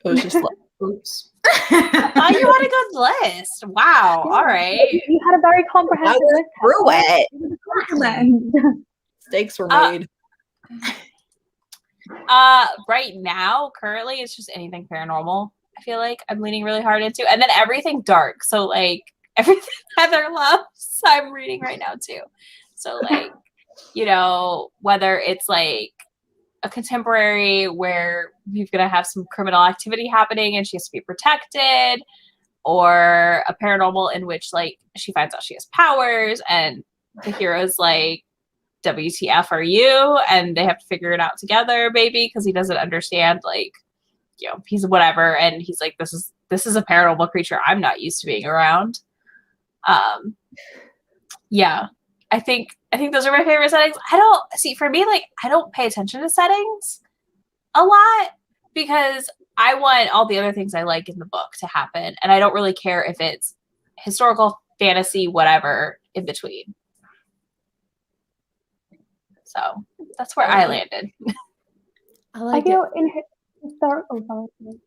It was just like, Oops. Oh, you had a good list. Wow. All right. You had a very I comprehensive was list. through it. It was a compliment. Mistakes were made. Right now, currently, it's just anything paranormal. I feel like I'm leaning really hard into, and then everything dark. So like everything Heather loves, I'm reading right now too. So like, you know, whether it's like a contemporary where you're gonna have some criminal activity happening and she has to be protected, or a paranormal in which like she finds out she has powers and the hero's like, WTF are you? And they have to figure it out together, baby, because he doesn't understand, like, you know, he's whatever, and he's like, this is a paranormal creature I'm not used to being around. Yeah. I think those are my favorite settings. I don't see, for me, like, I don't pay attention to settings a lot because I want all the other things I like in the book to happen, and I don't really care if it's historical, fantasy, whatever in between. So that's where I landed. I like I feel it. in historical. Oh, sorry.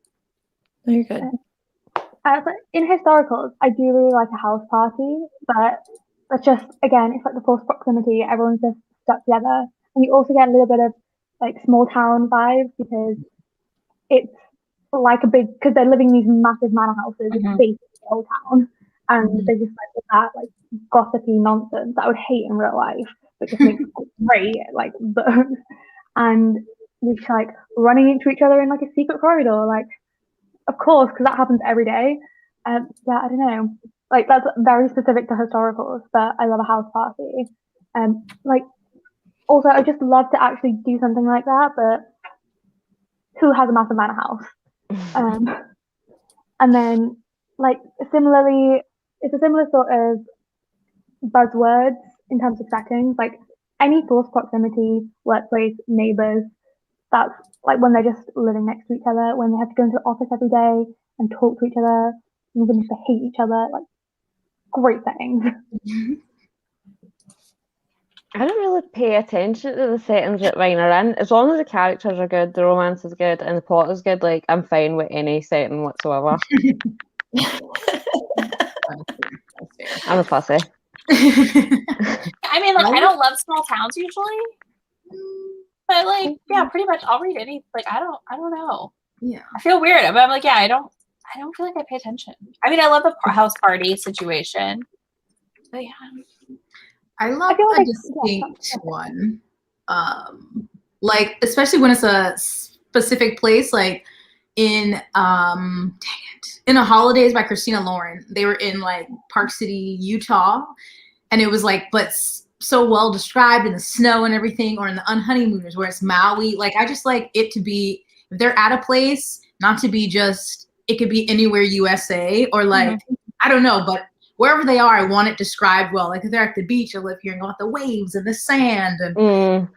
No, you're good. In historicals, I do really like a house party, but that's just, again, it's like the forced proximity. Everyone's just stuck together, and you also get a little bit of like small town vibes because it's like a big, because they're living in these massive manor houses. It's basically a whole town, and they just like that like gossipy nonsense that I would hate in real life, but just makes great like books. And just like running into each other in like a secret corridor, like, of course, because that happens every day. Yeah, I don't know. Like, that's very specific to historicals, but I love a house party. Like, also, I just love to actually do something like that, but who has a massive manor house? And then, like, similarly, it's a similar sort of buzzwords in terms of settings. Like, any close proximity, workplace, neighbors, that's like when they're just living next to each other, when they have to go into the office every day and talk to each other, and even if they hate each other, like, great settings. I don't really pay attention to the settings that mine are in. As long as the characters are good, the romance is good, and the plot is good, like, I'm fine with any setting whatsoever. I'm a fussy. I mean, like, I don't love small towns usually, but like, yeah, pretty much I'll read any. Like, I don't know. Yeah, I feel weird, but I'm like, yeah, I don't feel like I pay attention. I mean, I love the house party situation, but yeah. I love feel a like- distinct one. Like, especially when it's a specific place, like in in the Holidays by Christina Lauren. They were in like Park City, Utah, and it was like, but so well described in the snow and everything, or in the Unhoneymooners where it's Maui. Like, I just like it to be, if they're at a place, not to be just, it could be anywhere USA, or like, I don't know, but wherever they are, I want it described well. Like, if they're at the beach, I love hearing about the waves and the sand, and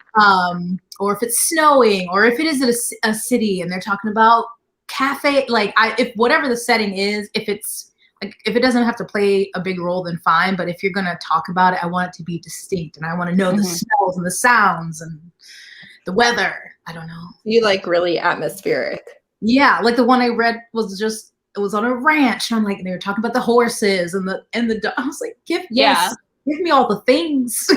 or if it's snowing, or if it is at a city and they're talking about cafe. Like, if whatever the setting is, if it's like, if it doesn't have to play a big role, then fine. But if you're gonna talk about it, I want it to be distinct, and I want to know the smells and the sounds and the weather. I don't know. You like really atmospheric. Yeah, like the one I read was just, it was on a ranch, and I'm like, and they were talking about the horses and the I was like, give me all the things.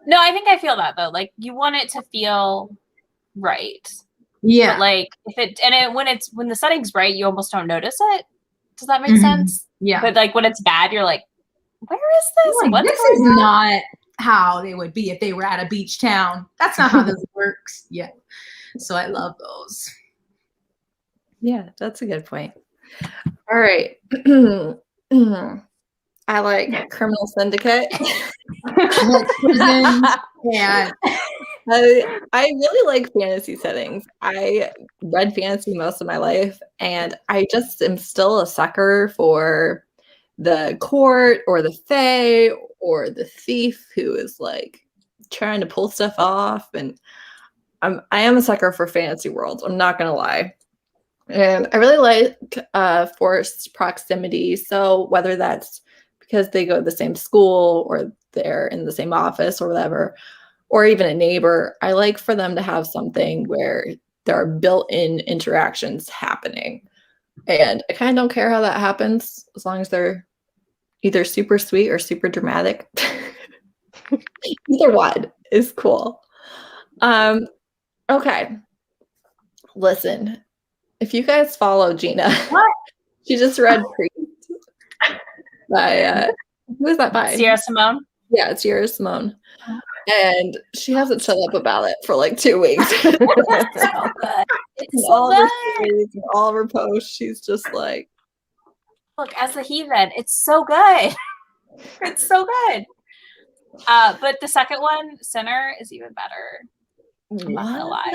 No, I think I feel that though. Like, you want it to feel right. Yeah. But like, when the setting's right, you almost don't notice it. Does that make sense? Yeah. But like when it's bad, you're like, where is this? Like, What's this going is on? not how they would be if they were at a beach town. That's not how this works. Yeah. So I love those. Yeah, that's a good point. All right. I like Criminal Syndicate. Prisons, and I really like fantasy settings. I read fantasy most of my life, and I just am still a sucker for the court or the fae or the thief who is like trying to pull stuff off. And I am a sucker for fantasy worlds. I'm not gonna lie. And I really like forced proximity. So whether that's because they go to the same school or they're in the same office or whatever, or even a neighbor, I like for them to have something where there are built-in interactions happening. And I kind of don't care how that happens, as long as they're either super sweet or super dramatic. Either one is cool. Okay. Listen, if you guys follow Gina, she just read Priest by who is that by? Sierra Simone. Yeah, it's Sierra Simone. And she hasn't shut up about it for like 2 weeks. So good. It's so all good. her stories and all of her posts, she's just like, Look, as the heathen, it's so good. It's so good. But the second one, Sinner, is even better. I'm not gonna lie.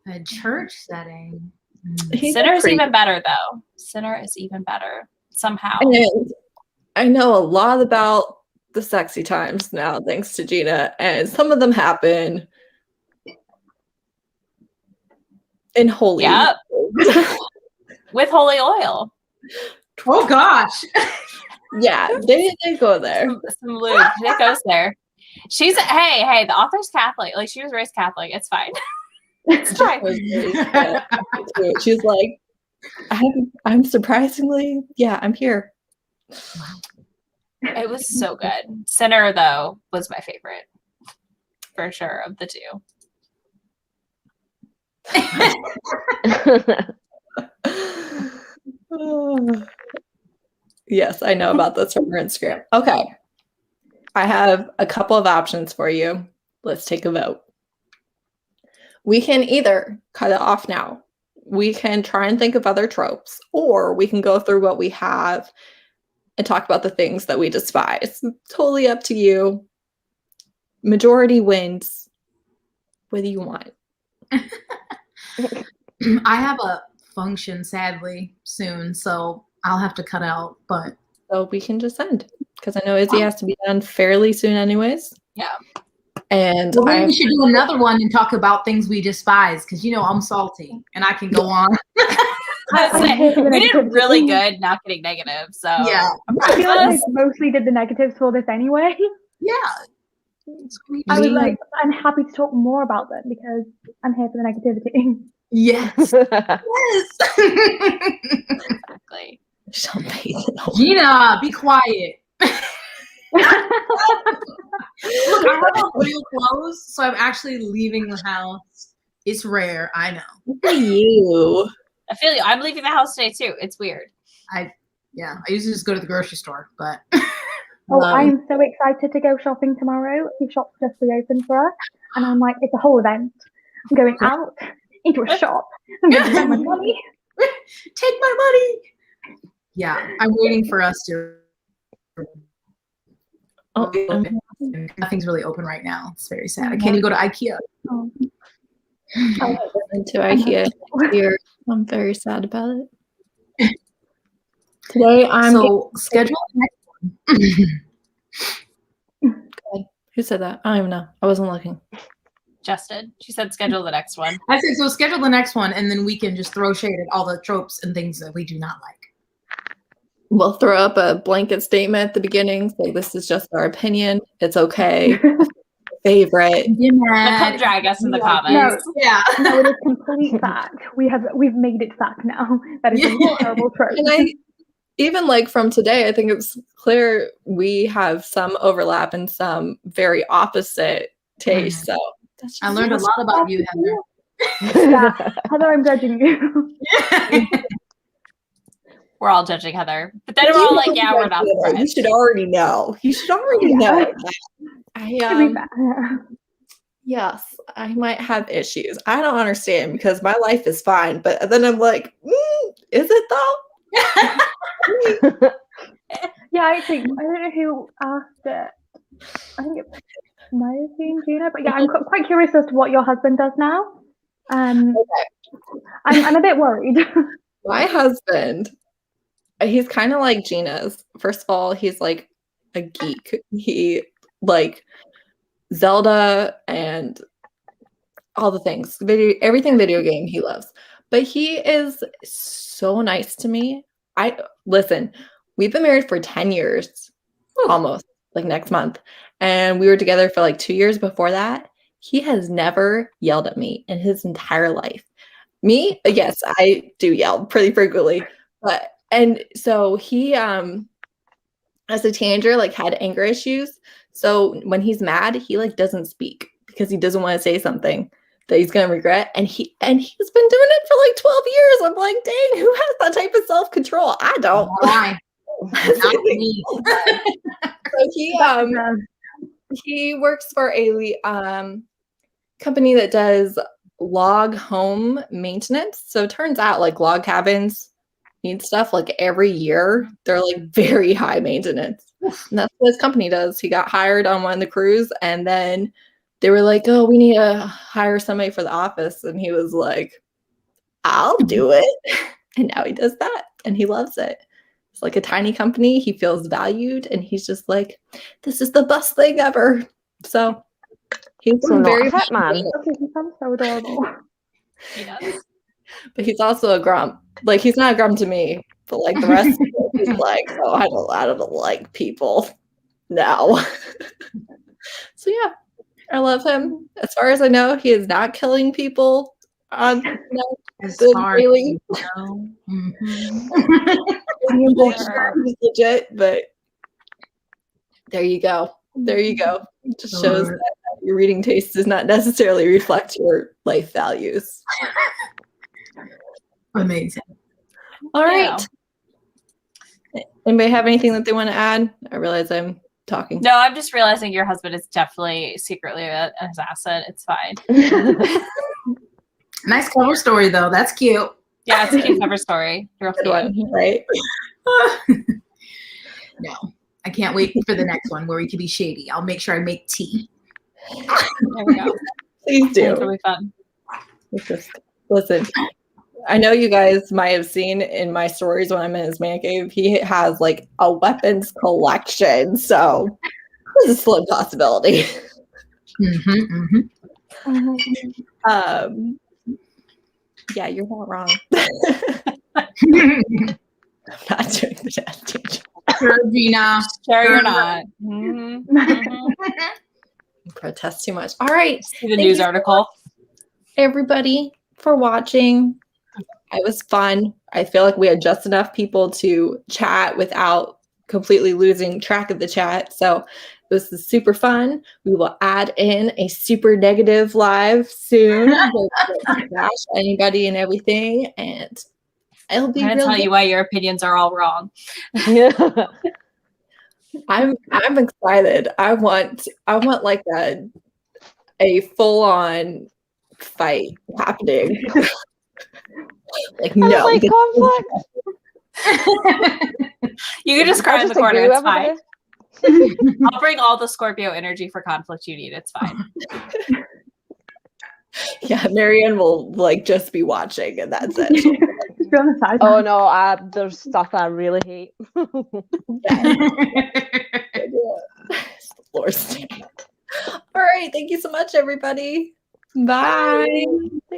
A church setting. Sinner is even better, though. Sinner is even better somehow. And I know a lot about the sexy times now, thanks to Gina, and some of them happen in holy. Yep. With holy oil. Oh gosh. Yeah, they go there. Some lube. It goes there. She's hey, the author's Catholic. Like, she was raised Catholic. It's fine. It's fine. She's like, I'm surprisingly, yeah, I'm here. It was so good. Sinner, though, was my favorite. For sure, of the two. Yes, I know about this from her Instagram. Okay. I have a couple of options for you. Let's take a vote. We can either cut it off now. We can try and think of other tropes, or we can go through what we have and talk about the things that we despise. Totally up to you. Majority wins. What do you want? I have a function, sadly, soon, so I'll have to cut out, but So we can just end, because I know Izzy has to be done fairly soon anyways. Yeah. And well, then we should do another one and talk about things we despise, because I'm salty and I can go on. We did really good not getting negative, so Yeah. I feel like I mostly did the negatives for this anyway. Yeah. I was like, I'm happy to talk more about them because I'm here for the negativity. Yes. Yes. exactly. Gina, be quiet. Look, I have on real clothes, so I'm actually leaving the house. It's rare, I know. Look at you. I feel you. I'm leaving the house today too. It's weird. I usually just go to the grocery store, but I'm so excited to go shopping tomorrow. The shop's just reopened for us, and I'm like, it's a whole event. I'm going out into a shop. I'm going to spend my money. Take my money. Yeah, I'm waiting for us to. Nothing's really open right now. It's very sad. I can't even go to IKEA. Oh. I went to IKEA here. I'm very sad about it. Today I'm schedule the next one. Who said that? I don't even know. I wasn't looking. Jess did. She said schedule the next one. I said so. Schedule the next one, and then we can just throw shade at all the tropes and things that we do not like. We'll throw up a blanket statement at the beginning. Say this is just our opinion. It's okay. Favorite. Come drag us in the comments. No, it is complete fact. We've made it fact now. That is a terrible trope. And even like from today, I think it's clear we have some overlap and some very opposite tastes. So I learned a lot about you, Heather. Yeah, Heather, I'm judging you. We're all judging Heather, but then we're all like, yeah, we're not surprised. You should already know. You should already know. Yes, I might have issues. I don't understand because my life is fine, but then I'm like, is it though? Yeah, I don't know who asked it. I think it might have been Gina, but yeah, I'm quite curious as to what your husband does now. I'm a bit worried. My husband, he's kind of like Gina's. First of all, he's like a geek. He like Zelda and all the things, everything video game he loves. But he is so nice to me. Listen, we've been married for 10 years, almost, like next month. and we were together for like 2 years before that. He has never yelled at me in his entire life. Me, yes, I do yell pretty frequently, and so he as a teenager like had anger issues. So when he's mad, he like doesn't speak because he doesn't want to say something that he's gonna regret. And he's been doing it for like 12 years. I'm like, dang, who has that type of self-control? I don't. Why? Not me. So he works for a company that does log home maintenance. So it turns out like log cabins need stuff like every year. They're like very high maintenance. And that's what his company does. He got hired on one of the crews, and then they were like, oh, we need to hire somebody for the office. And he was like, I'll do it. And now he does that, and he loves it. It's like a tiny company. He feels valued, and he's just like, this is the best thing ever. So he's very hot man. Okay, he sounds so adorable. He does. But he's also a grump. Like, he's not a grump to me, but like the rest of it, he's like, oh, I don't like people now. So yeah, I love him. As far as I know, he is not killing people on the daily. He's legit, but there you go. There you go. It just shows that your reading taste does not necessarily reflect your life values. Amazing. All right. Anybody have anything that they want to add? I realize I'm talking. No, I'm just realizing your husband is definitely secretly an assassin. It's fine. Nice cover story, though. That's cute. Yeah, it's a cute cover story. Good one, right? No, I can't wait for the next one where we can be shady. I'll make sure I make tea. There we go. Please do. It'll be fun. Listen, I know you guys might have seen in my stories when I'm in his man cave, he has like a weapons collection. So there's a slim possibility. Yeah, you're not wrong. I'm not doing the death change. Gina. Sure, you're not. Protest too much. All right. See the news article. Everybody for watching. It was fun. I feel like we had just enough people to chat without completely losing track of the chat. So this is super fun. We will add in a super negative live soon. We'll bash anybody and everything, and it'll be. I'm gonna tell you why your opinions are all wrong. I'm excited. I want like a full on fight happening. Like no like conflict. You can just cry in the corner. It's fine. I'll bring all the Scorpio energy for conflict you need. It's fine. Yeah, Marianne will like just be watching, and that's it. Just be on the side. Oh no, there's stuff I really hate. All right, thank you so much, everybody. Bye.